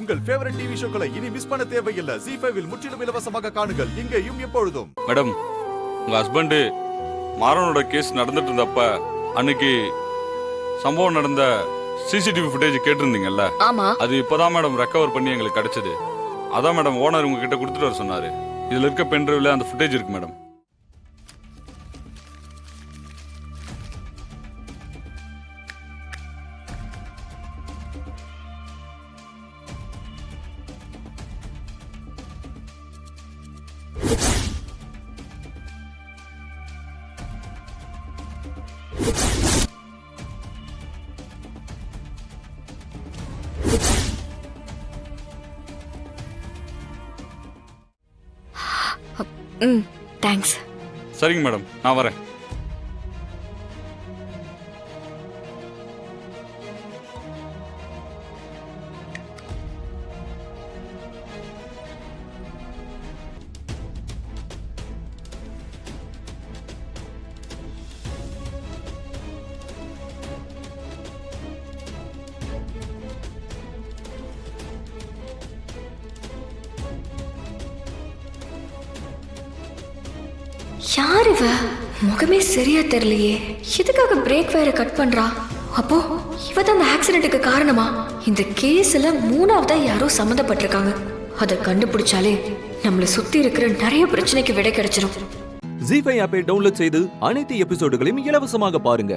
உங்கள் favourite TV ஷோக்களை இனி miss பண்ண தேவையில்லை. ZEE5 இல் முற்றிலும் இலவசமாக காணுங்கள், இங்கேயும் எப்பொழுதும். மேடம், உங்க ஹஸ்பண்ட் மாறனோட கேஸ் நடந்துட்டு இருந்தப்ப அன்னைக்கு சம்பவம் நடந்த சிசிடிவி ஃபுட்டேஜ் கேட்டிருந்தீங்கல்ல? ஆமா. அது இப்பதான் மேடம் ரெக்கவர் பண்ணி எங்களுக்கு கிடைச்சது. அதான் மேடம் ஓனர் உங்ககிட்ட கொடுத்துட்டு வர சொன்னாரு. இதுல இருக்க பென்ட்ரைவ்ல அந்த ஃபுட்டேஜ் இருக்கு மேடம். தேங்க்ஸ். சரிங்க மேடம், நான் வரேன். யார் இவ? முகமே சரியா தெரியலையே. எதுக்காக பிரேக் வயரை கட் பண்றா? அப்போ இவ தான் அந்த ஆக்சிடென்ட்டுக்கு காரணமா? இந்த கேஸ்ல மூணாவதா யாரோ சம்மந்தப்பட்டிருக்காங்க. அதை கண்டுபிடிச்சாலே நம்மளை சுத்தி இருக்கிற நிறைய பிரச்சனைக்கு விடை கிடைச்சிடும். ZEE5 ஆப்பை டவுன்லோட் செய்து அனைத்து எபிசோடுகளையும் இலவசமாக பாருங்க.